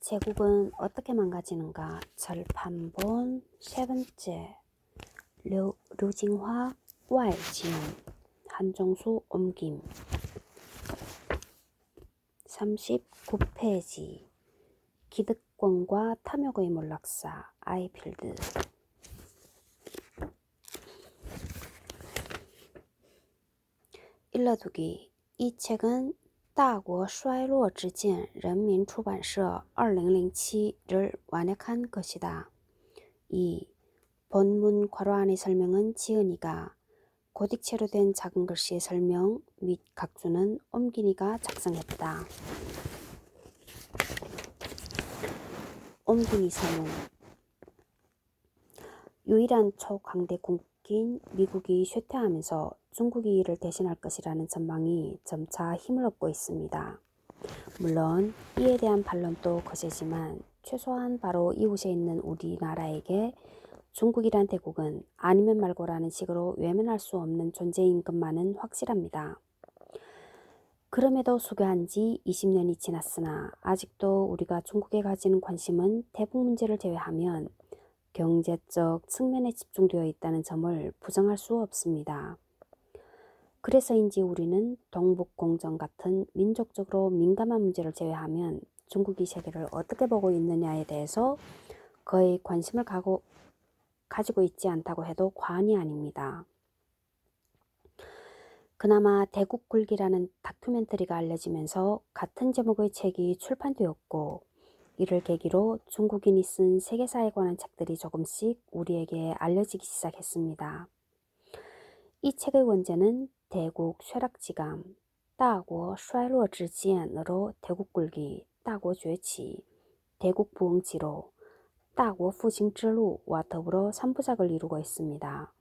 제국은 어떻게 망가지는가? 절판본 세 번째. 류징화 와이징 한정수 옮김 39페이지. 기득권과 탐욕의 몰락사 아이필드. 일러두기. 이 책은 大国衰落之间人民出版社2007를 완약한 것이다. 2. 본문 괄호 안의 설명은 지은이가, 고딕체로 된 작은 글씨의 설명 및 각주는 옮긴이가 작성했다. 옮긴이 서문. 유일한 초강대국인 미국이 쇠퇴하면서 중국이 이를 대신할 것이라는 전망이 점차 힘을 얻고 있습니다. 물론 이에 대한 반론도 거세지만 최소한 바로 이웃에 있는 우리나라에게 중국이란 대국은 아니면 말고라는 식으로 외면할 수 없는 존재인 것만은 확실합니다. 그럼에도 수교한 지 20년이 지났으나 아직도 우리가 중국에 가지는 관심은 대북 문제를 제외하면 경제적 측면에 집중되어 있다는 점을 부정할 수 없습니다. 그래서인지 우리는 동북공정 같은 민족적으로 민감한 문제를 제외하면 중국이 세계를 어떻게 보고 있느냐에 대해서 거의 관심을 가지고 있지 않다고 해도 과언이 아닙니다. 그나마 대국굴기라는 다큐멘터리가 알려지면서 같은 제목의 책이 출판되었고, 이를 계기로 중국인이 쓴 세계사에 관한 책들이 조금씩 우리에게 알려지기 시작했습니다. 이 책의 원제는 대국 쇠락지감, 大国衰落之间으로 대국굴기, 大国崛起, 대국 부흥지로, 大国复兴之路와 더불어 3부작을 이루고 있습니다.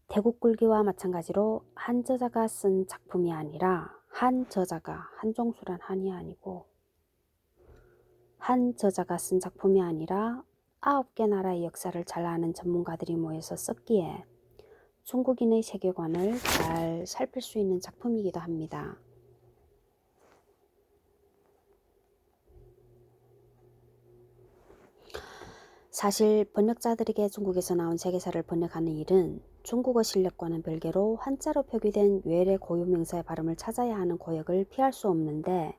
대국굴기와 마찬가지로 한 저자가 쓴 작품이 아니라 한 저자가, 한종수란 한이 아니고 한 저자가 쓴 작품이 아니라 9개 나라의 역사를 잘 아는 전문가들이 모여서 썼기에 중국인의 세계관을 잘 살필 수 있는 작품이기도 합니다. 사실 번역자들에게 중국에서 나온 세계사를 번역하는 일은 중국어 실력과는 별개로 한자로 표기된 외래 고유명사의 발음을 찾아야 하는 고역을 피할 수 없는데,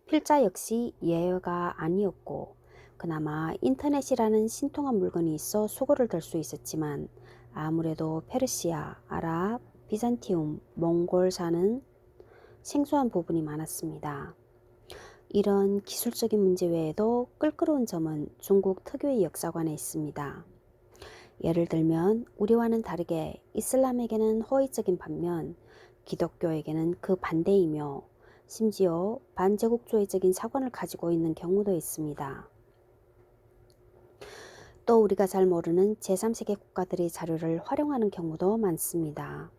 필자 역시 예외가 아니었고, 그나마 인터넷이라는 신통한 물건이 있어 수고를 덜 수 있었지만 아무래도 페르시아, 아랍, 비잔티움, 몽골사는 생소한 부분이 많았습니다. 이런 기술적인 문제 외에도 끌끄러운 점은 중국 특유의 역사관에 있습니다. 예를 들면 우리와는 다르게 이슬람에게는 호의적인 반면 기독교에게는 그 반대이며 심지어 반제국주의적인 사관을 가지고 있는 경우도 있습니다. 또 우리가 잘 모르는 제3세계 국가들의 자료를 활용하는 경우도 많습니다.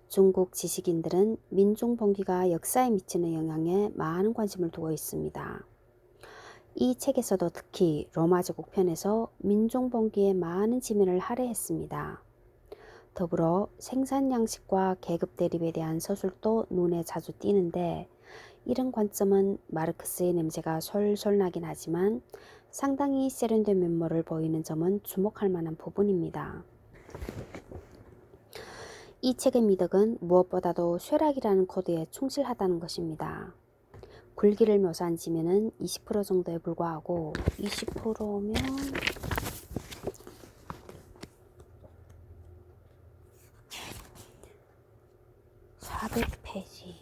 중국 지식인들은 민중봉기가 역사에 미치는 영향에 많은 관심을 두고 있습니다. 이 책에서도 특히 로마 제국 편에서 민중봉기에 많은 지면을 할애했습니다. 더불어 생산 양식과 계급 대립에 대한 서술도 눈에 자주 띄는데, 이런 관점은 마르크스의 냄새가 솔솔 나긴 하지만 상당히 세련된 면모를 보이는 점은 주목할 만한 부분입니다. 이 책의 미덕은 무엇보다도 쇠락이라는 코드에 충실하다는 것입니다. 굴기를 묘사한 지면은 20% 정도에 불과하고 20%면 400페이지,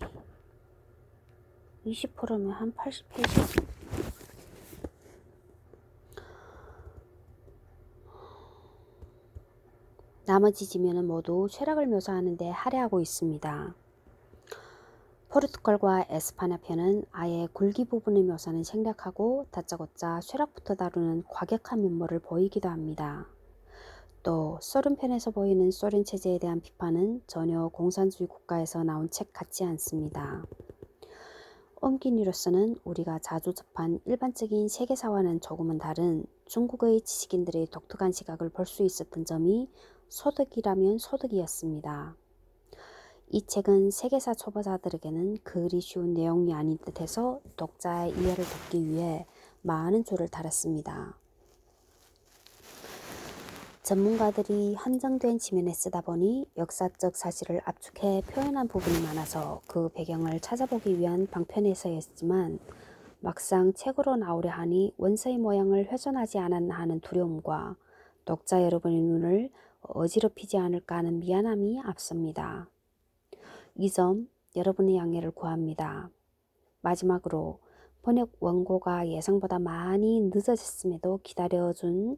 20%면 한 80페이지. 나머지 지면은 모두 쇠락을 묘사하는 데 할애하고 있습니다. 포르투갈과 에스파냐 편은 아예 굴기 부분의 묘사는 생략하고 다짜고짜 쇠락부터 다루는 과격한 면모를 보이기도 합니다. 또 소련 편에서 보이는 소련 체제에 대한 비판은 전혀 공산주의 국가에서 나온 책 같지 않습니다. 옮긴이로서는 우리가 자주 접한 일반적인 세계사와는 조금은 다른 중국의 지식인들의 독특한 시각을 볼 수 있었던 점이 소득이라면 소득이었습니다. 이 책은 세계사 초보자들에게는 그리 쉬운 내용이 아닌 듯해서 독자의 이해를 돕기 위해 많은 조를 달았습니다. 전문가들이 한정된 지면에 쓰다 보니 역사적 사실을 압축해 표현한 부분이 많아서 그 배경을 찾아보기 위한 방편에서였지만 막상 책으로 나오려 하니 원서의 모양을 훼손하지 않았나 하는 두려움과 독자 여러분의 눈을 어지럽히지 않을까 하는 미안함이 앞섭니다. 이 점 여러분의 양해를 구합니다. 마지막으로 번역 원고가 예상보다 많이 늦어졌음에도 기다려준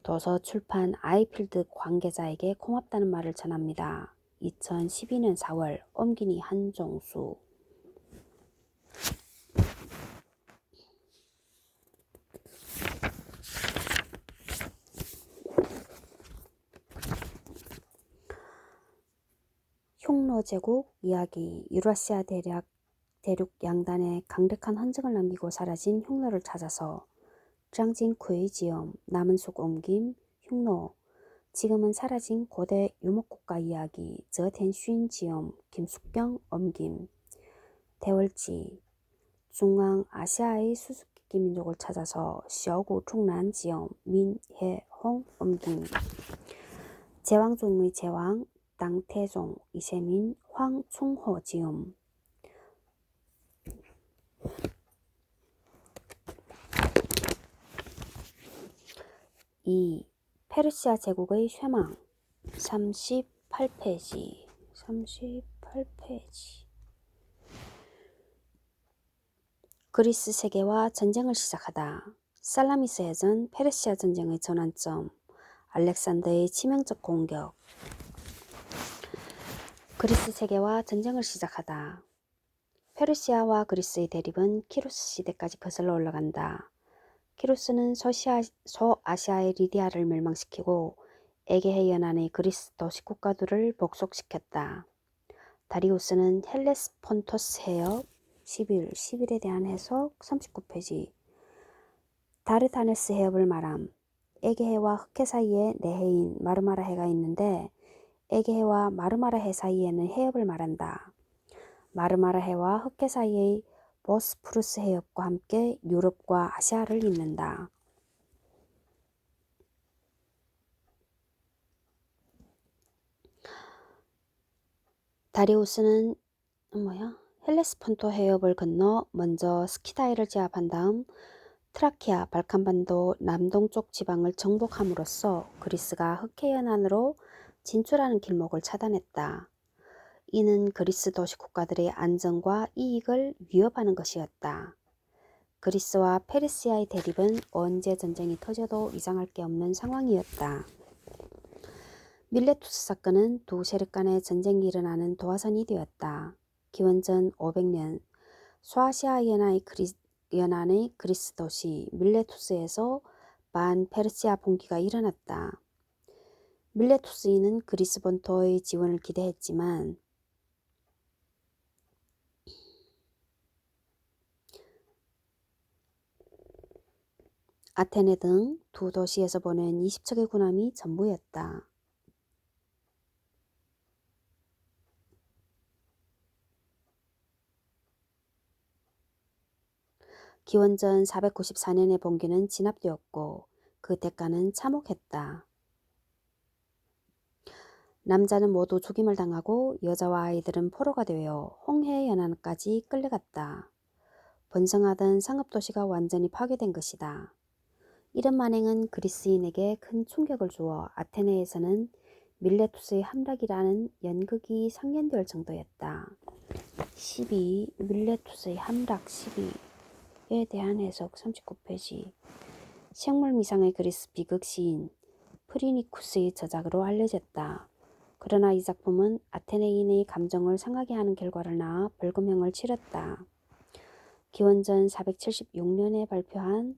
도서 출판 아이필드 관계자에게 고맙다는 말을 전합니다. 2012년 4월 엄기니 한종수. 흉노 제국 이야기. 유라시아 대륙 양단에 강력한 흔적을 남기고 사라진 흉노를 찾아서 장진쿠의 지엄, 남은숙 옮김, 흉노, 지금은 사라진 고대 유목국가 이야기, 저텐슌 지엄, 김숙경 옮김, 대월지, 중앙아시아의 수수께끼 민족을 찾아서 셔구 충난 지엄, 민해홍 옮김, 제왕종의 제왕, 당태종, 이세민, 황충호 지엄, 2. 페르시아 제국의 쇠망 38페이지 그리스 세계와 전쟁을 시작하다. 살라미스 해전 페르시아 전쟁의 전환점 알렉산더의 치명적 공격 그리스 세계와 전쟁을 시작하다. 페르시아와 그리스의 대립은 키루스 시대까지 거슬러 올라간다. 키루스는 소아시아의 리디아를 멸망시키고 에게해 연안의 그리스 도시 국가들을 복속시켰다. 다리우스는 헬레스폰토스 해협 11에 대한 해석 39페이지 다르타네스 해협을 말함. 에게해와 흑해 사이에 내해인 마르마라 해가 있는데 에게해와 마르마라 해 사이에는 해협을 말한다. 마르마라 해와 흑해 사이의 보스푸루스 해협과 함께 유럽과 아시아를 잇는다. 다리우스는 헬레스폰토 해협을 건너 먼저 스키다이를 제압한 다음 트라키아, 발칸반도 남동쪽 지방을 정복함으로써 그리스가 흑해 연안으로 진출하는 길목을 차단했다. 이는 그리스 도시 국가들의 안정과 이익을 위협하는 것이었다. 그리스와 페르시아의 대립은 언제 전쟁이 터져도 이상할 게 없는 상황이었다. 밀레투스 사건은 두 세력 간의 전쟁이 일어나는 도화선이 되었다. 기원전 500년 소아시아 연안의 그리스 도시 밀레투스에서 반페르시아 봉기가 일어났다. 밀레투스인은 그리스 본토의 지원을 기대했지만 아테네 등 두 도시에서 보낸 20척의 군함이 전부였다. 기원전 494년의 봉기는 진압되었고 그 대가는 참혹했다. 남자는 모두 죽임을 당하고 여자와 아이들은 포로가 되어 홍해 연안까지 끌려갔다. 번성하던 상업도시가 완전히 파괴된 것이다. 이런 만행은 그리스인에게 큰 충격을 주어 아테네에서는 밀레투스의 함락이라는 연극이 상연될 정도였다. 12. 밀레투스의 함락 12에 대한 해석 39페이지 생물미상의 그리스 비극 시인 프리니쿠스의 저작으로 알려졌다. 그러나 이 작품은 아테네인의 감정을 상하게 하는 결과를 낳아 벌금형을 치렀다. 기원전 476년에 발표한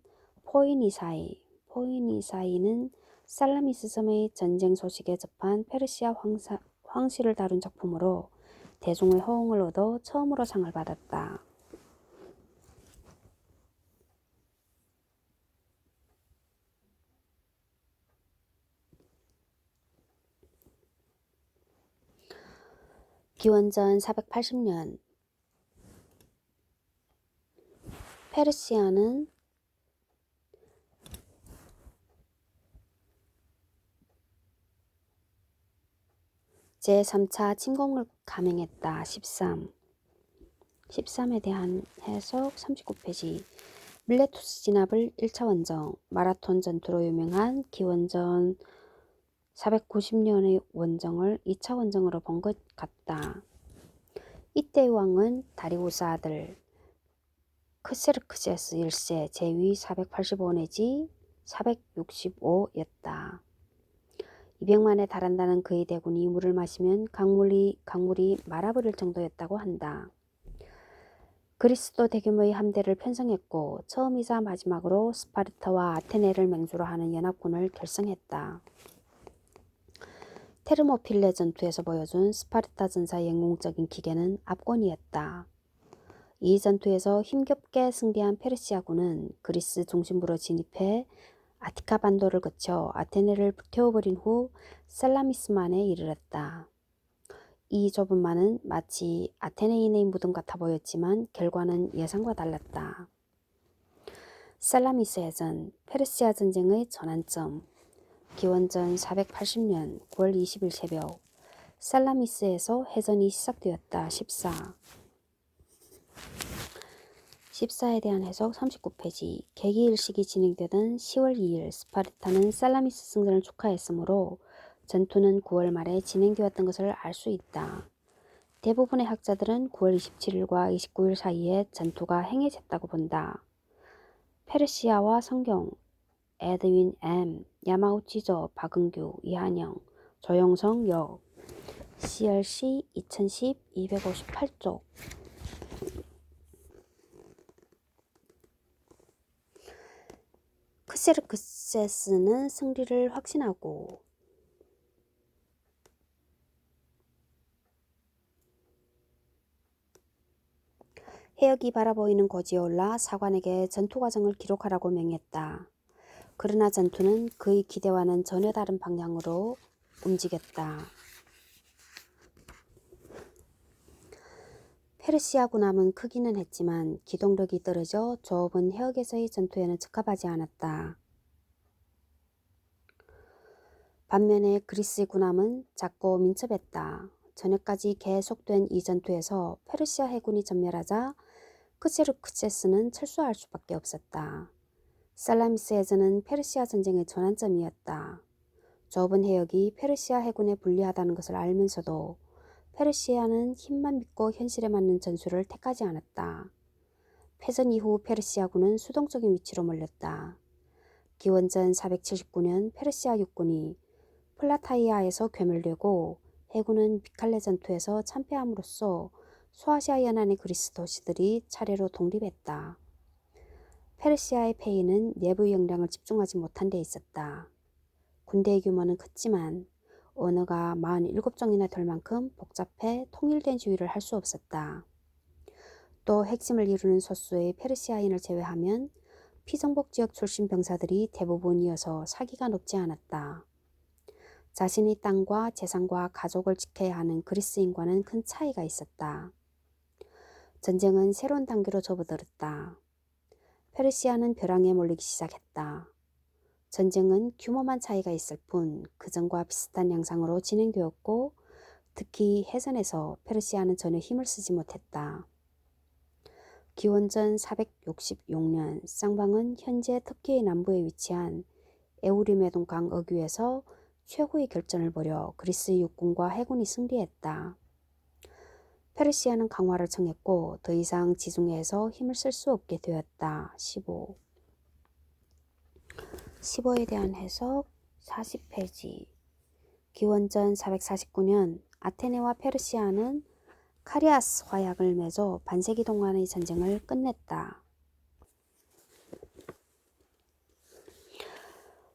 포이니사이는 살라미스 섬의 전쟁 소식에 접한 페르시아 황실을 다룬 작품으로 대중의 호응을 얻어 처음으로 상을 받았다. 기원전 480년 페르시아는 제3차 침공을 감행했다. 13에 대한 해석 39페이지. 밀레투스 진압을 1차 원정, 마라톤 전투로 유명한 기원전 490년의 원정을 2차 원정으로 본 것 같다. 이때의 왕은 다리우스 아들 크세르크세스 1세 제위 485 내지 465였다. 200만에 달한다는 그의 대군이 물을 마시면 강물이 말아버릴 정도였다고 한다. 그리스도 대규모의 함대를 편성했고 처음이자 마지막으로 스파르타와 아테네를 맹주로 하는 연합군을 결성했다. 테르모필레 전투에서 보여준 스파르타 전사의 영웅적인 기계는 압권이었다. 이 전투에서 힘겹게 승리한 페르시아군은 그리스 중심부로 진입해 아티카 반도를 거쳐 아테네를 불태워버린 후 셀라미스만에 이르렀다. 이 좁은 만은 마치 아테네인의 무덤 같아 보였지만 결과는 예상과 달랐다. 셀라미스 해전, 페르시아 전쟁의 전환점. 기원전 480년 9월 20일 새벽 셀라미스에서 해전이 시작되었다. 14에 대한 해석 39페이지. 계기일식이 진행되던 10월 2일 스파르타는 셀라미스 승전을 축하했으므로 전투는 9월 말에 진행되었던 것을 알 수 있다. 대부분의 학자들은 9월 27일과 29일 사이에 전투가 행해졌다고 본다. 페르시아와 성경, 에드윈 M, 야마우치저, 박은규, 이한영, 조영성, 역, CRC 2010 258쪽. 크세르크세스는 승리를 확신하고 해역이 바라보이는 고지에 올라 사관에게 전투 과정을 기록하라고 명했다. 그러나 전투는 그의 기대와는 전혀 다른 방향으로 움직였다. 페르시아 군함은 크기는 했지만 기동력이 떨어져 좁은 해역에서의 전투에는 적합하지 않았다. 반면에 그리스의 군함은 작고 민첩했다. 저녁까지 계속된 이 전투에서 페르시아 해군이 전멸하자 크세르크세스는 철수할 수밖에 없었다. 셀라미스 해전은 페르시아 전쟁의 전환점이었다. 좁은 해역이 페르시아 해군에 불리하다는 것을 알면서도 페르시아는 힘만 믿고 현실에 맞는 전술을 택하지 않았다. 패전 이후 페르시아군은 수동적인 위치로 몰렸다. 기원전 479년 페르시아 육군이 플라타이아에서 괴멸되고 해군은 비칼레 전투에서 참패함으로써 소아시아 연안의 그리스 도시들이 차례로 독립했다. 페르시아의 패인은 내부 역량을 집중하지 못한 데 있었다. 군대의 규모는 컸지만 언어가 47종이나 될 만큼 복잡해 통일된 지휘를 할 수 없었다. 또 핵심을 이루는 소수의 페르시아인을 제외하면 피정복 지역 출신 병사들이 대부분이어서 사기가 높지 않았다. 자신의 땅과 재산과 가족을 지켜야 하는 그리스인과는 큰 차이가 있었다. 전쟁은 새로운 단계로 접어들었다. 페르시아는 벼랑에 몰리기 시작했다. 전쟁은 규모만 차이가 있을 뿐 그전과 비슷한 양상으로 진행되었고 특히 해전에서 페르시아는 전혀 힘을 쓰지 못했다. 기원전 466년 쌍방은 현재 터키의 남부에 위치한 에우리메돈 강 어귀에서 최후의 결전을 벌여 그리스 육군과 해군이 승리했다. 페르시아는 강화를 청했고 더 이상 지중해에서 힘을 쓸 수 없게 되었다. 15에 대한 해석 40페이지. 기원전 449년 아테네와 페르시아는 카리아스 화약을 맺어 반세기 동안의 전쟁을 끝냈다.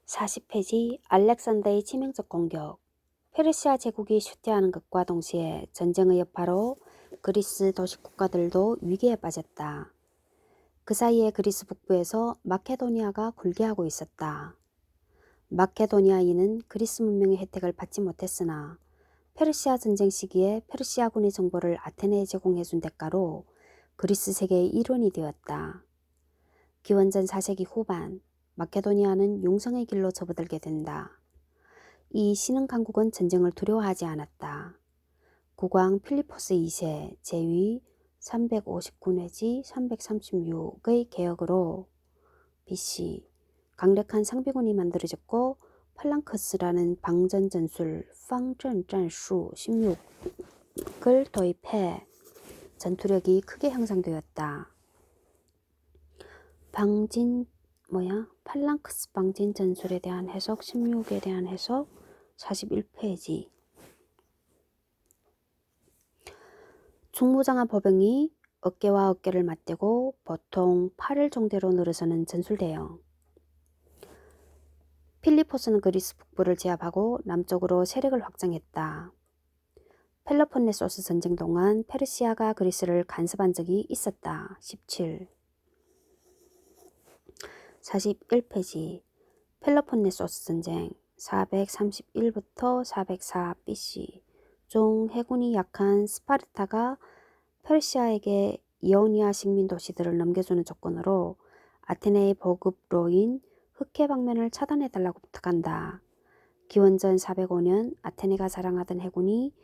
40페이지. 알렉산더의 치명적 공격. 페르시아 제국이 쇠퇴하는 것과 동시에 전쟁의 여파로 그리스 도시 국가들도 위기에 빠졌다. 그 사이에 그리스 북부에서 마케도니아가 굴개하고 있었다. 마케도니아인은 그리스 문명의 혜택을 받지 못했으나 페르시아 전쟁 시기에 페르시아군의 정보를 아테네에 제공해준 대가로 그리스 세계의 일원이 되었다. 기원전 4세기 후반 마케도니아는 용성의 길로 접어들게 된다. 이 신흥 강국은 전쟁을 두려워하지 않았다. 국왕 필리포스 2세 제위 359 내지 336의 개혁으로 BC 강력한 상비군이 만들어졌고 팔랑크스라는 방전 전술 방전战术 16을 도입해 전투력이 크게 향상되었다. 팔랑크스 방진 전술에 대한 해석 16에 대한 해석 41페이지. 중무장한 보병이 어깨와 어깨를 맞대고 보통 팔을 종대로 늘어서는 전술대형. 필리포스는 그리스 북부를 제압하고 남쪽으로 세력을 확장했다. 펠로폰네소스 전쟁 동안 페르시아가 그리스를 간섭한 적이 있었다. 17. 41페이지. 펠로폰네소스 전쟁 431부터 404 BC 중 해군이 약한 스파르타가 페르시아에게 이오니아 식민 도시들을 넘겨주는 조건으로 아테네의 보급로인 흑해 방면을 차단해달라고 부탁한다. 기원전 405년 아테네가 자랑하던 해군이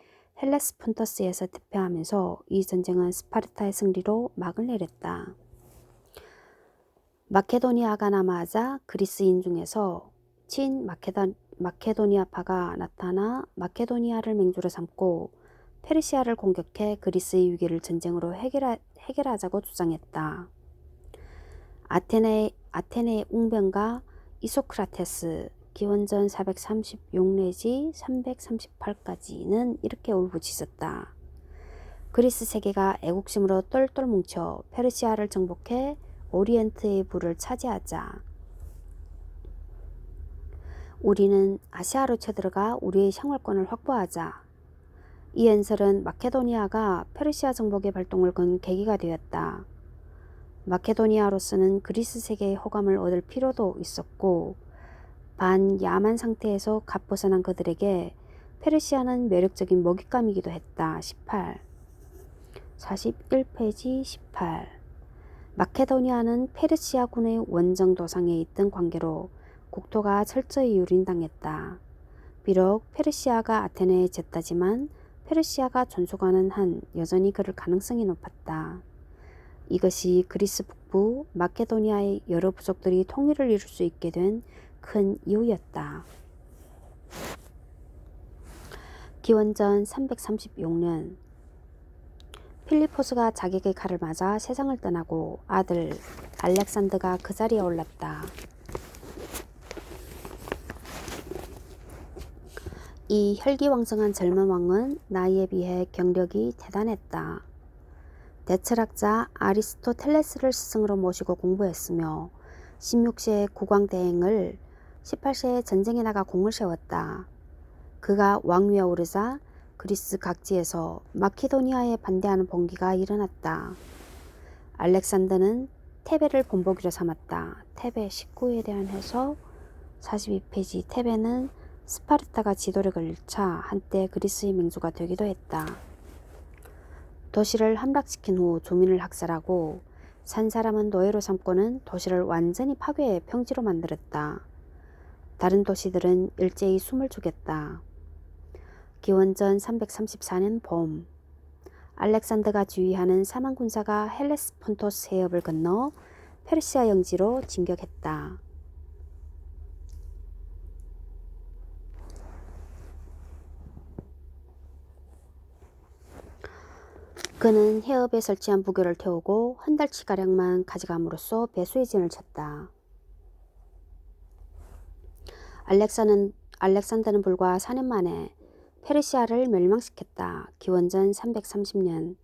헬레스폰토스에서 대패하면서 이 전쟁은 스파르타의 승리로 막을 내렸다. 마케도니아가 남아하자 그리스인 중에서 친 마케도니아파가 나타나 마케도니아를 맹주로 삼고 페르시아를 공격해 그리스의 위기를 전쟁으로 해결하자고 주장했다. 아테네의 웅변가 이소크라테스 기원전 436 내지 338까지는 이렇게 울부짖었다. 그리스 세계가 애국심으로 똘똘 뭉쳐 페르시아를 정복해 오리엔트의 부를 차지하자. 우리는 아시아로 쳐들어가 우리의 생활권을 확보하자. 이 연설은 마케도니아가 페르시아 정복의 발동을 건 계기가 되었다. 마케도니아로서는 그리스 세계의 호감을 얻을 필요도 있었고 반야만 상태에서 갓 벗어난 그들에게 페르시아는 매력적인 먹잇감이기도 했다. 18. 41페이지 18. 마케도니아는 페르시아군의 원정 도상에 있던 관계로 국토가 철저히 유린당했다. 비록 페르시아가 아테네에 졌다지만 페르시아가 존속하는 한 여전히 그럴 가능성이 높았다. 이것이 그리스 북부 마케도니아의 여러 부족들이 통일을 이룰 수 있게 된 큰 이유였다. 기원전 336년 필리포스가 자객의 칼을 맞아 세상을 떠나고 아들 알렉산더가 그 자리에 올랐다. 이 혈기왕성한 젊은 왕은 나이에 비해 경력이 대단했다. 대철학자 아리스토텔레스를 스승으로 모시고 공부했으며 16세의 국왕대행을 18세에 전쟁에 나가 공을 세웠다. 그가 왕위에 오르자 그리스 각지에서 마케도니아에 반대하는 봉기가 일어났다. 알렉산더는 테베를 본보기로 삼았다. 테베 19에 대한 해석 42페이지. 테베는 스파르타가 지도력을 잃자 한때 그리스의 맹주가 되기도 했다. 도시를 함락시킨 후 주민을 학살하고 산 사람은 노예로 삼고는 도시를 완전히 파괴해 평지로 만들었다. 다른 도시들은 일제히 숨을 죽였다. 기원전 334년 봄 알렉산더가 지휘하는 사만 군사가 헬레스폰토스 해협을 건너 페르시아 영지로 진격했다. 그는 해협에 설치한 부교를 태우고 한 달치가량만 가져감으로써 배수의 진을 쳤다. 알렉산더는 불과 4년 만에 페르시아를 멸망시켰다. 기원전 330년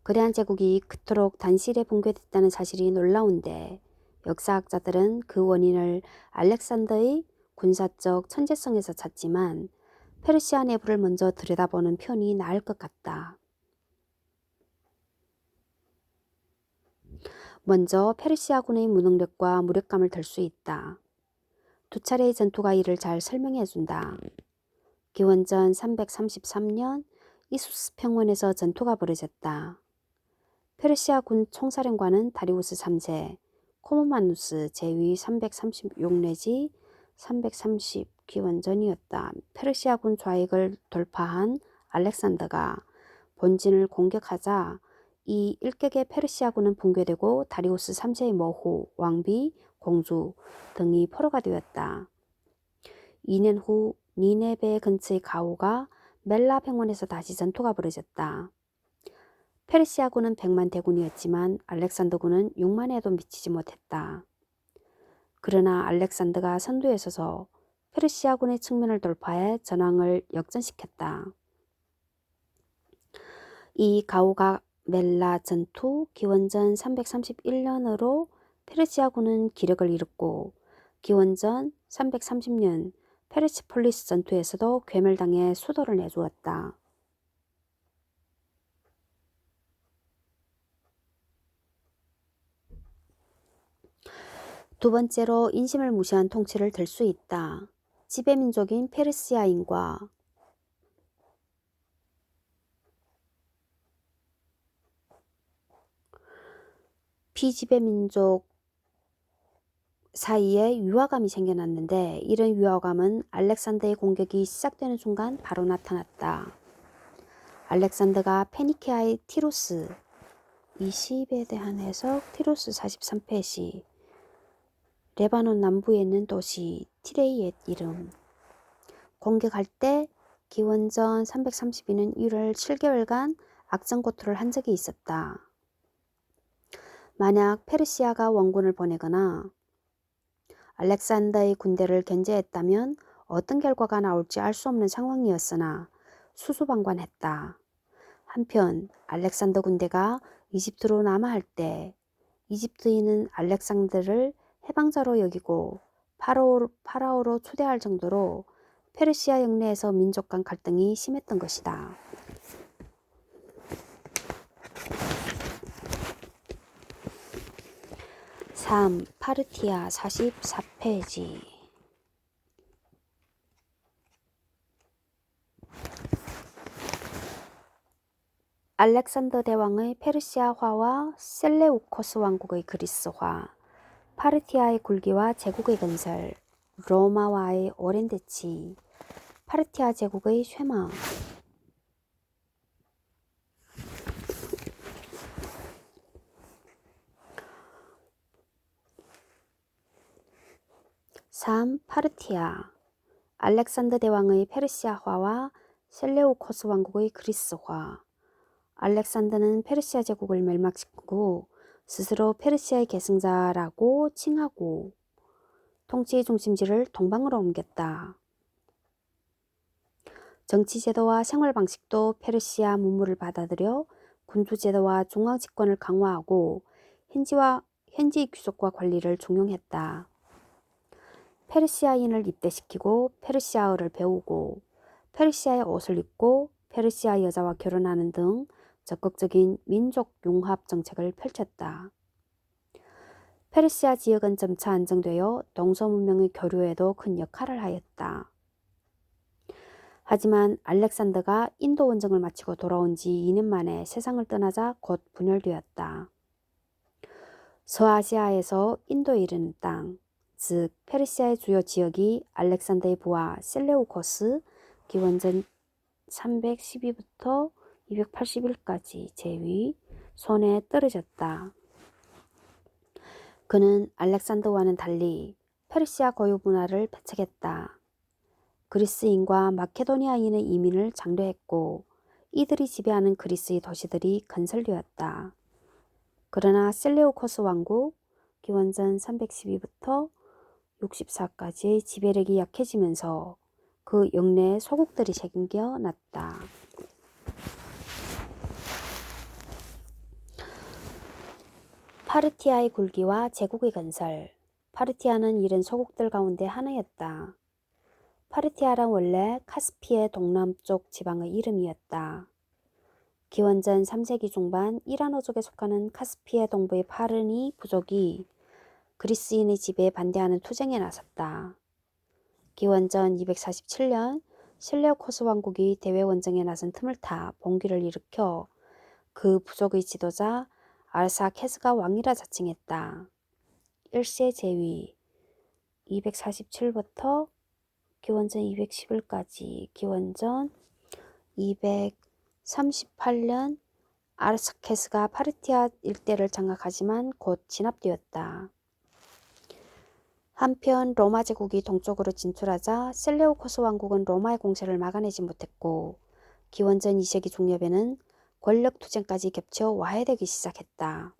거대한 제국이 그토록 단실에 붕괴됐다는 사실이 놀라운데 역사학자들은 그 원인을 알렉산더의 군사적 천재성에서 찾지만 페르시아 내부를 먼저 들여다보는 편이 나을 것 같다. 먼저 페르시아군의 무능력과 무력감을 들 수 있다. 두 차례의 전투가 이를 잘 설명해준다. 기원전 333년 이수스 평원에서 전투가 벌어졌다. 페르시아 군 총사령관은 다리우스 3세, 코모마누스 제위 336 내지 330 기원전이었다. 페르시아 군 좌익을 돌파한 알렉산더가 본진을 공격하자 이 일격에 페르시아군은 붕괴되고 다리우스 3세의 모후, 왕비, 공주 등이 포로가 되었다. 2년 후 니네베 근처의 가오가 멜라 평원에서 다시 전투가 벌어졌다. 페르시아군은 100만 대군이었지만 알렉산더군은 6만에도 미치지 못했다. 그러나 알렉산더가 선두에 서서 페르시아군의 측면을 돌파해 전황을 역전시켰다. 이 가오가 멜라 전투 기원전 331년으로 페르시아군은 기력을 잃었고 기원전 330년 페르시폴리스 전투에서도 괴멸당해 수도를 내주었다. 두 번째로 인심을 무시한 통치를 들 수 있다. 지배민족인 페르시아인과 비지배민족 사이에 위화감이 생겨났는데 이런 위화감은 알렉산더의 공격이 시작되는 순간 바로 나타났다. 알렉산더가 페니키아의 티로스 20에 대한 해석 티로스 43페시 레바논 남부에 있는 도시 티레이의 이름 공격할 때 기원전 332년 1월 7개월간 악전고투를 한 적이 있었다. 만약 페르시아가 원군을 보내거나 알렉산더의 군대를 견제했다면 어떤 결과가 나올지 알 수 없는 상황이었으나 수수방관했다. 한편 알렉산더 군대가 이집트로 남하할 때 이집트인은 알렉산더를 해방자로 여기고 파라오로 초대할 정도로 페르시아 영내에서 민족 간 갈등이 심했던 것이다. 3. 파르티아 44페이지 알렉산더 대왕의 페르시아화와 셀레우코스 왕국의 그리스화, 파르티아의 굴기와 제국의 건설, 로마와의 오랜 대치, 파르티아 제국의 쇠망. 3. 파르티아 알렉산더 대왕의 페르시아화와 셀레우코스 왕국의 그리스화. 알렉산더는 페르시아 제국을 멸망시키고 스스로 페르시아의 계승자라고 칭하고 통치의 중심지를 동방으로 옮겼다. 정치제도와 생활방식도 페르시아 문물을 받아들여 군주제도와 중앙집권을 강화하고 현지의 귀족과 관리를 중용했다. 페르시아인을 입대시키고 페르시아어를 배우고 페르시아의 옷을 입고 페르시아 여자와 결혼하는 등 적극적인 민족 융합 정책을 펼쳤다. 페르시아 지역은 점차 안정되어 동서문명의 교류에도 큰 역할을 하였다. 하지만 알렉산더가 인도 원정을 마치고 돌아온 지 2년 만에 세상을 떠나자 곧 분열되었다. 서아시아에서 인도에 이르는 땅, 즉 페르시아의 주요 지역이 알렉산더의 부하 셀레우코스 기원전 312부터 281까지 제위 손에 떨어졌다. 그는 알렉산더와는 달리 페르시아 고유 문화를 배척했다. 그리스인과 마케도니아인의 이민을 장려했고 이들이 지배하는 그리스의 도시들이 건설되었다. 그러나 셀레우코스 왕국 기원전 312부터 64까지의 지배력이 약해지면서 그 영내에 소국들이 생겨났다. 파르티아의 굴기와 제국의 건설. 파르티아는 이른 소국들 가운데 하나였다. 파르티아란 원래 카스피의 동남쪽 지방의 이름이었다. 기원전 3세기 중반 이란어족에 속하는 카스피의 동부의 파르니 부족이 그리스인의 지배에 반대하는 투쟁에 나섰다. 기원전 247년 셀레우코스 왕국이 대외 원정에 나선 틈을 타 봉기를 일으켜 그 부족의 지도자 아르사케스가 왕이라 자칭했다. 1세 제위 247부터 기원전 211까지 기원전 238년 아르사케스가 파르티아 일대를 장악하지만 곧 진압되었다. 한편 로마 제국이 동쪽으로 진출하자 셀레우코스 왕국은 로마의 공세를 막아내지 못했고 기원전 2세기 중엽에는 권력 투쟁까지 겹쳐 와해되기 시작했다.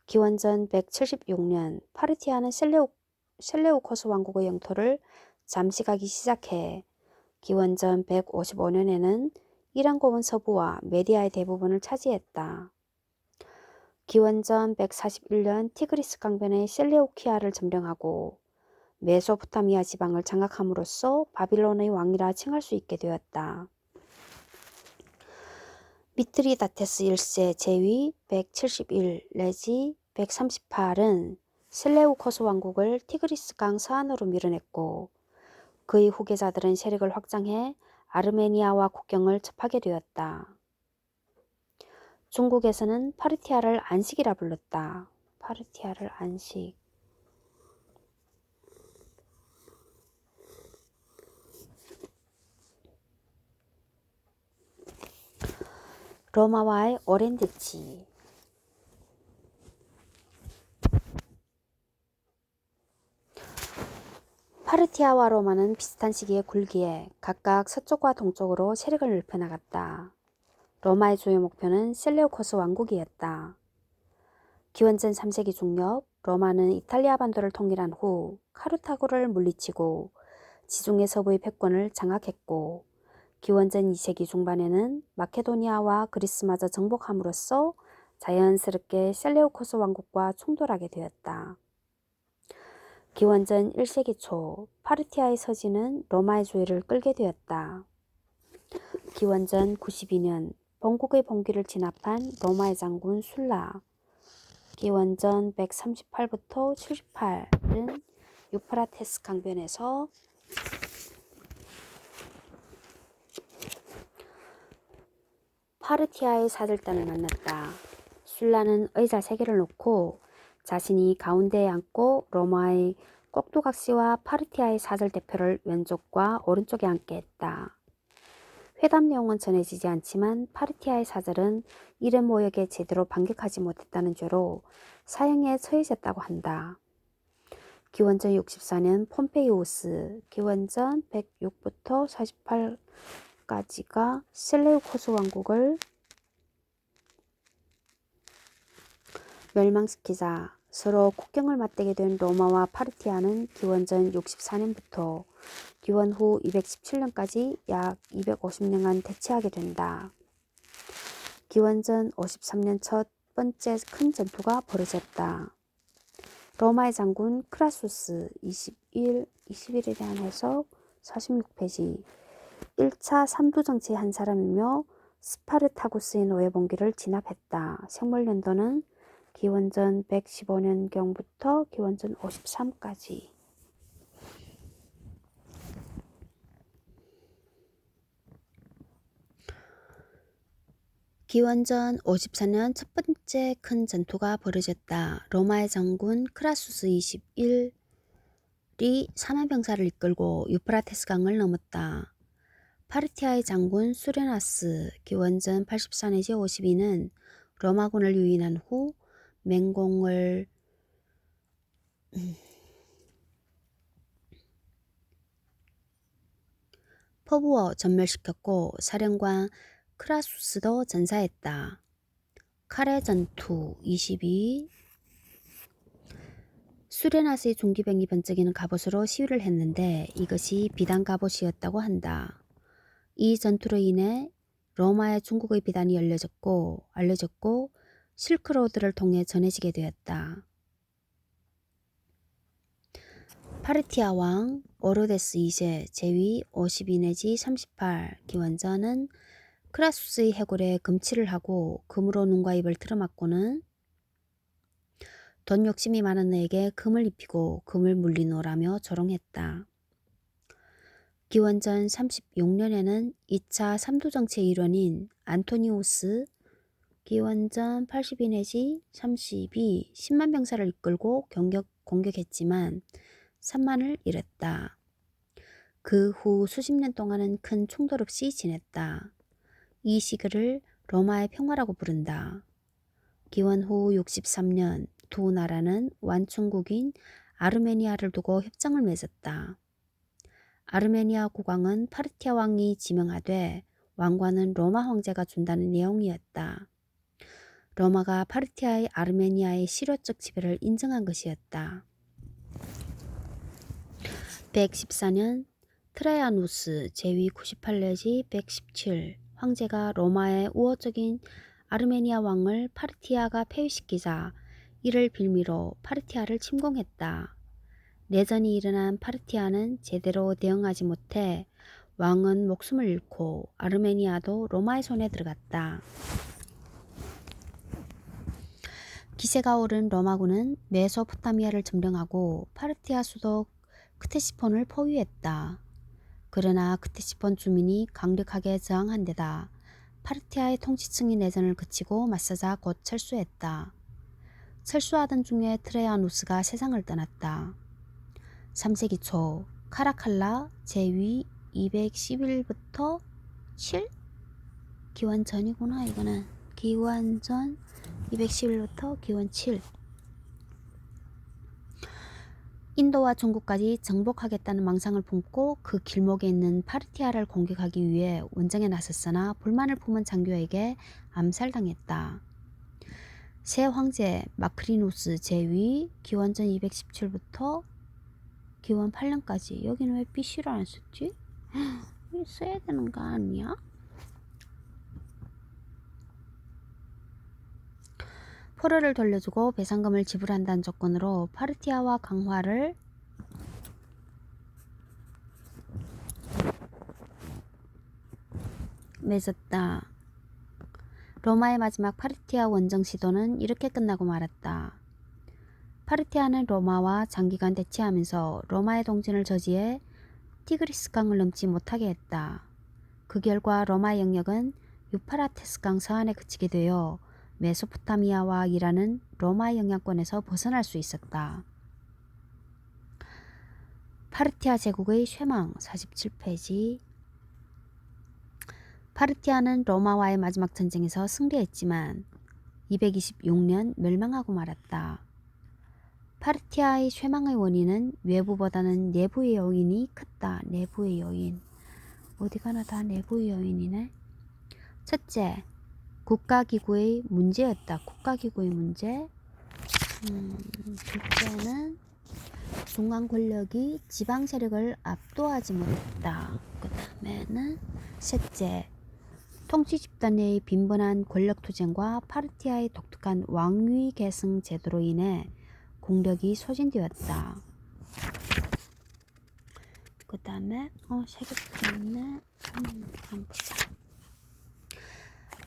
기원전 176년 파르티아는 셀레우코스 왕국의 영토를 잠식하기 시작해 기원전 155년에는 이란 고원 서부와 메디아의 대부분을 차지했다. 기원전 141년 티그리스 강변의 셀레우키아를 점령하고 메소포타미아 지방을 장악함으로써 바빌론의 왕이라 칭할 수 있게 되었다. 미트리다테스 1세 제위 171 내지 138은 셀레우코스 왕국을 티그리스 강 서안으로 밀어냈고 그의 후계자들은 세력을 확장해 아르메니아와 국경을 접하게 되었다. 중국에서는 파르티아를 안식이라 불렀다. 파르티아를 안식. 로마와의 오랜 대치. 파르티아와 로마는 비슷한 시기에 굴기에 각각 서쪽과 동쪽으로 세력을 넓혀나갔다. 로마의 주요 목표는 셀레우코스 왕국이었다. 기원전 3세기 중엽 로마는 이탈리아 반도를 통일한 후 카르타고를 물리치고 지중해 서부의 패권을 장악했고 기원전 2세기 중반에는 마케도니아와 그리스마저 정복함으로써 자연스럽게 셀레우코스 왕국과 충돌하게 되었다. 기원전 1세기 초 파르티아의 서지는 로마의 주의를 끌게 되었다. 기원전 92년 본국의 봉기를 진압한 로마의 장군 술라 기원전 138부터 78은 유프라테스 강변에서 파르티아의 사절단을 만났다. 술라는 의자 3개를 놓고 자신이 가운데에 앉고 로마의 꼭두각시와 파르티아의 사절 대표를 왼쪽과 오른쪽에 앉게 했다. 회담 내용은 전해지지 않지만 파르티아의 사절은 이른 모욕에 제대로 반격하지 못했다는 죄로 사형에 처해졌다고 한다. 기원전 64년 폼페이우스, 기원전 106부터 48까지가 셀레우코스 왕국을 멸망시키자 서로 국경을 맞대게 된 로마와 파르티아는 기원전 64년부터 기원 후 217년까지 약 250년간 대치하게 된다. 기원전 53년 첫 번째 큰 전투가 벌어졌다. 로마의 장군 크라수스 21일에 대한 해석 46페이지 1차 삼두정치의 한 사람이며 스파르타쿠스의 노예봉기를 진압했다. 생물연도는 기원전 115년경부터 기원전 53까지. 기원전 54년 첫 번째 큰 전투가 벌어졌다. 로마의 장군 크라수스 21일이 4만 병사를 이끌고 유프라테스 강을 넘었다. 파르티아의 장군 수레나스 기원전 84 내지 52는 로마군을 유인한 후 맹공을 퍼부어 전멸시켰고 사령관 크라수스도 전사했다. 카레 전투 22 수레나스의 중기병이 번쩍이는 갑옷으로 시위를 했는데 이것이 비단 갑옷이었다고 한다. 이 전투로 인해 로마의 중국의 비단이 알려졌고 실크로드를 통해 전해지게 되었다. 파르티아 왕 오르데스 2세 제위 52 내지 38 기원전은 크라수스의 해골에 금칠을 하고 금으로 눈과 입을 틀어막고는 돈 욕심이 많은 너에게 금을 입히고 금을 물리노라며 조롱했다. 기원전 36년에는 2차 삼두정치의 일원인 안토니우스 기원전 82 내지 32 10만 병사를 이끌고 공격했지만 3만을 잃었다. 그 후 수십 년 동안은 큰 충돌 없이 지냈다. 이 시기를 로마의 평화라고 부른다. 기원 후 63년 두 나라는 완충국인 아르메니아를 두고 협정을 맺었다. 아르메니아 국왕은 파르티아 왕이 지명하되 왕관은 로마 황제가 준다는 내용이었다. 로마가 파르티아의 아르메니아의 실효적 지배를 인정한 것이었다. 114년 트라야누스 제위 98 내지 117 황제가 로마의 우호적인 아르메니아 왕을 파르티아가 폐위시키자 이를 빌미로 파르티아를 침공했다. 내전이 일어난 파르티아는 제대로 대응하지 못해 왕은 목숨을 잃고 아르메니아도 로마의 손에 들어갔다. 기세가 오른 로마군은 메소포타미아를 점령하고 파르티아 수도 크테시폰을 포위했다. 그러나 크테시폰 주민이 강력하게 저항한 데다 파르티아의 통치층이 내전을 그치고 맞서자 곧 철수했다. 철수하던 중에 트레아누스가 세상을 떠났다. 3세기 초 카라칼라 제위 211부터 7? 기원 전이구나 이거는. 기원 전 211부터 기원 7. 인도와 중국까지 정복하겠다는 망상을 품고 그 길목에 있는 파르티아를 공격하기 위해 원정에 나섰으나 불만을 품은 장교에게 암살당했다. 새 황제 마크리누스 제위 기원전 217부터 기원 8년까지. 여기는 왜 BC를 안 썼지? 이거 써야 되는 거 아니야? 포로를 돌려주고 배상금을 지불한다는 조건으로 파르티아와 강화를 맺었다. 로마의 마지막 파르티아 원정 시도는 이렇게 끝나고 말았다. 파르티아는 로마와 장기간 대치하면서 로마의 동진을 저지해 티그리스강을 넘지 못하게 했다. 그 결과 로마의 영역은 유파라테스강 서안에 그치게 되어 메소포타미아와 이란은 로마의 영향권에서 벗어날 수 있었다. 파르티아 제국의 쇠망 47페이지. 파르티아는 로마와의 마지막 전쟁에서 승리했지만 226년 멸망하고 말았다. 파르티아의 쇠망의 원인은 외부보다는 내부의 요인이 컸다. 내부의 요인. 어디가나 다 내부의 요인이네. 첫째, 국가기구의 문제였다. 국가기구의 문제. 둘째는 중앙 권력이 지방 세력을 압도하지 못했다. 그 다음에는 셋째, 통치 집단 내의 빈번한 권력 투쟁과 파르티아의 독특한 왕위 계승 제도로 인해 공력이 소진되었다. 그 다음에 세 개 있네. 한번 보자.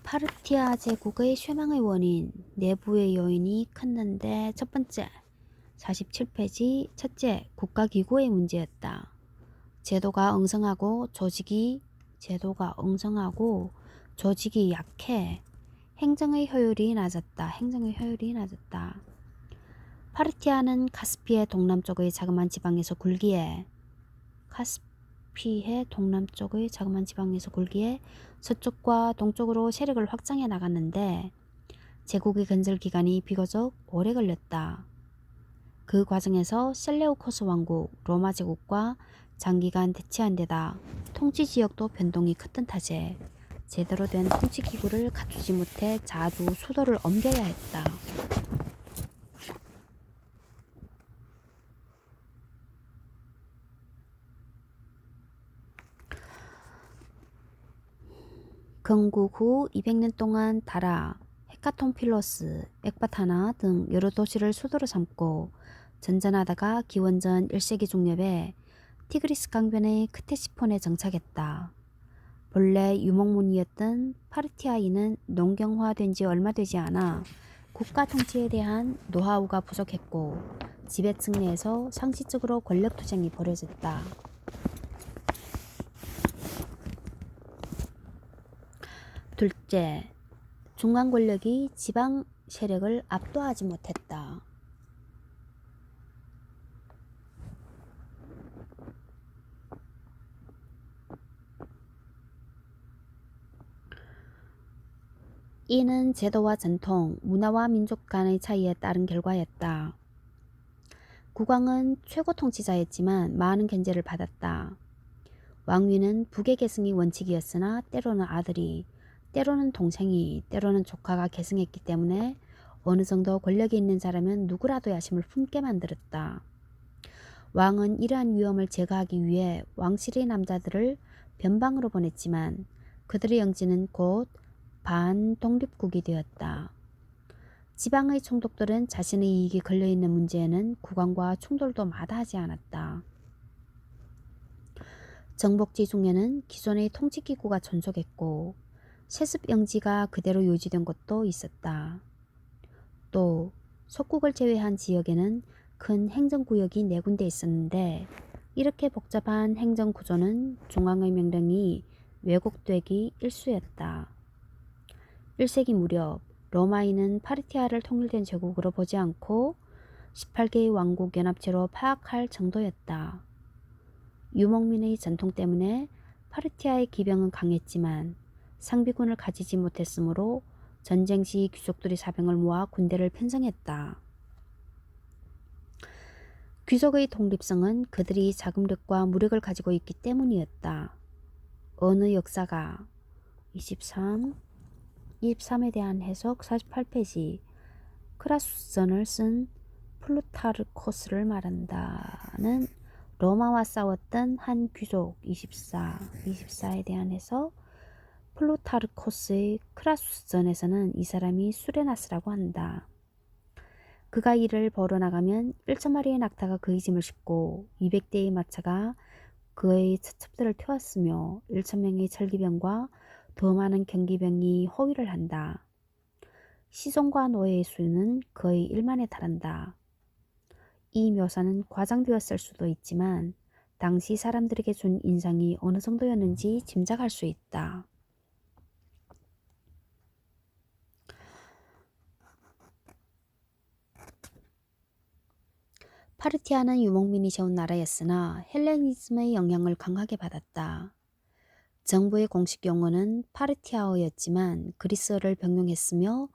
파르티아 제국의 쇠망의 원인, 내부의 요인이 컸는데 첫 번째, 47페이지. 첫째, 국가기구의 문제였다. 제도가 엉성하고 조직이 약해 행정의 효율이 낮았다. 파르티아는 카스피해 동남쪽의 자그마한 지방에서 굴기에 서쪽과 동쪽으로 세력을 확장해 나갔는데 제국의 건설 기간이 비교적 오래 걸렸다. 그 과정에서 셀레우코스 왕국, 로마 제국과 장기간 대치한 데다 통치 지역도 변동이 컸던 탓에 제대로 된 통치 기구를 갖추지 못해 자주 수도를 옮겨야 했다. 건국 후 200년 동안 다라, 헤카톤필로스, 엑바타나 등 여러 도시를 수도로 삼고 전전하다가 기원전 1세기 중엽에 티그리스 강변의 크테시폰에 정착했다. 본래 유목문이었던 파르티아인은 농경화된 지 얼마 되지 않아 국가 통치에 대한 노하우가 부족했고 지배층 내에서 상시적으로 권력 투쟁이 벌어졌다. 둘째, 중간 권력이 지방 세력을 압도하지 못했다. 이는 제도와 전통, 문화와 민족 간의 차이에 따른 결과였다. 국왕은 최고 통치자였지만 많은 견제를 받았다. 왕위는 북의 계승이 원칙이었으나 때로는 아들이, 때로는 동생이, 때로는 조카가 계승했기 때문에 어느 정도 권력이 있는 자라면 누구라도 야심을 품게 만들었다. 왕은 이러한 위험을 제거하기 위해 왕실의 남자들을 변방으로 보냈지만 그들의 영지는 곧 반독립국이 되었다. 지방의 총독들은 자신의 이익이 걸려있는 문제에는 국왕과 충돌도 마다하지 않았다. 정복지 중에는 기존의 통치기구가 존속했고 세습 영지가 그대로 유지된 곳도 있었다. 또 속국을 제외한 지역에는 큰 행정구역이 4군데 있었는데 이렇게 복잡한 행정구조는 중앙의 명령이 왜곡되기 일쑤였다. 1세기 무렵 로마인은 파르티아를 통일된 제국으로 보지 않고 18개의 왕국 연합체로 파악할 정도였다. 유목민의 전통 때문에 파르티아의 기병은 강했지만 상비군을 가지지 못했으므로 전쟁 시 귀족들이 사병을 모아 군대를 편성했다. 귀족의 독립성은 그들이 자금력과 무력을 가지고 있기 때문이었다. 어느 역사가 23에 대한 해석 48페이지 크라수스전을 쓴 플루타르코스를 말한다는 로마와 싸웠던 한 귀족 24에 대한 해석 플루타르코스의 크라수스전에서는 이 사람이 수레나스라고 한다. 그가 이를 벌어나가면 1,000마리의 낙타가 그의 짐을 싣고 200대의 마차가 그의 처첩들을 태웠으며 1,000명의 철기병과 더 많은 경기병이 호위를 한다. 시종과 노예의 수는 거의 1만에 달한다. 이 묘사는 과장되었을 수도 있지만 당시 사람들에게 준 인상이 어느 정도였는지 짐작할 수 있다. 파르티아는 유목민이 세운 나라였으나 헬레니즘의 영향을 강하게 받았다. 정부의 공식 용어는 파르티아어였지만 그리스어를 병용했으며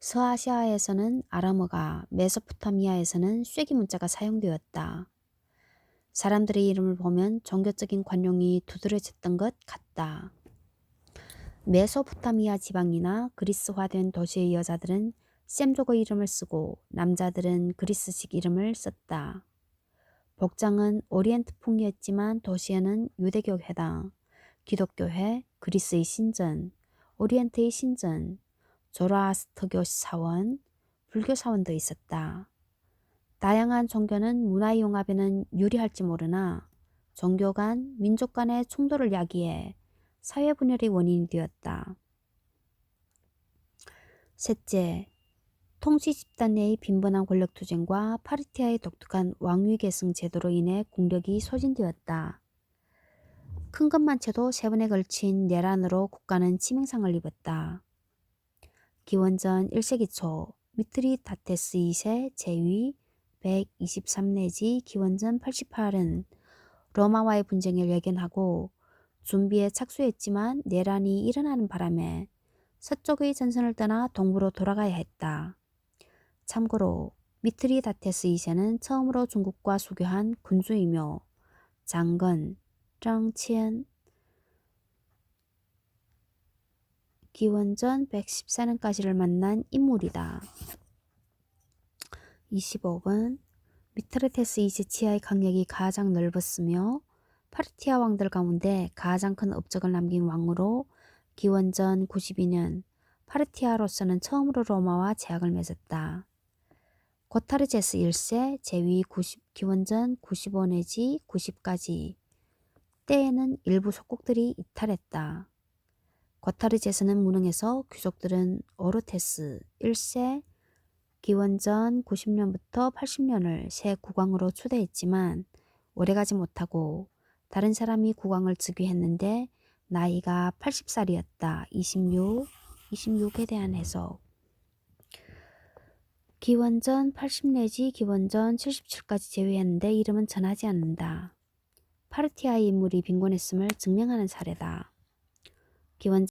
서아시아에서는 아람어가, 메소포타미아에서는 쐐기 문자가 사용되었다. 사람들의 이름을 보면 종교적인 관용이 두드러졌던 것 같다. 메소포타미아 지방이나 그리스화된 도시의 여자들은 셈족의 이름을 쓰고 남자들은 그리스식 이름을 썼다. 복장은 오리엔트풍이었지만 도시에는 유대교회당, 기독교회, 그리스의 신전, 오리엔트의 신전, 조로아스터교 사원, 불교 사원도 있었다. 다양한 종교는 문화의 융합에는 유리할지 모르나 종교 간, 민족 간의 충돌을 야기해 사회 분열의 원인이 되었다. 셋째, 통치 집단 내의 빈번한 권력투쟁과 파르티아의 독특한 왕위 계승 제도로 인해 국력이 소진되었다. 큰 것만 쳐도 3번에 걸친 내란으로 국가는 치명상을 입었다. 기원전 1세기 초 미트리다테스 2세 제위 123 내지 기원전 88은 로마와의 분쟁을 예견하고 준비에 착수했지만 내란이 일어나는 바람에 서쪽의 전선을 떠나 동부로 돌아가야 했다. 참고로 미트리다테스 2세는 처음으로 중국과 수교한 군주이며 장건, 정치엔, 기원전 114년까지를 만난 인물이다. 25번 미트리다테스 2세 치하의 강력이 가장 넓었으며 파르티아 왕들 가운데 가장 큰 업적을 남긴 왕으로 기원전 92년 파르티아로서는 처음으로 로마와 제약을 맺었다. 고타르제스 1세 제위 기원전 95 내지 90까지 때에는 일부 속국들이 이탈했다. 고타르제스는 무능해서 귀족들은 오르테스 1세 기원전 90년부터 80년을 새 국왕으로 추대했지만 오래가지 못하고 다른 사람이 국왕을 즉위했는데 나이가 80살이었다. 26 26에 대한 해석. 기원전 80 내지 기원전 77까지 제외했는데 이름은 전하지 않는다. 파르티아의 인물이 빈곤했음을 증명하는 사례다. 기원전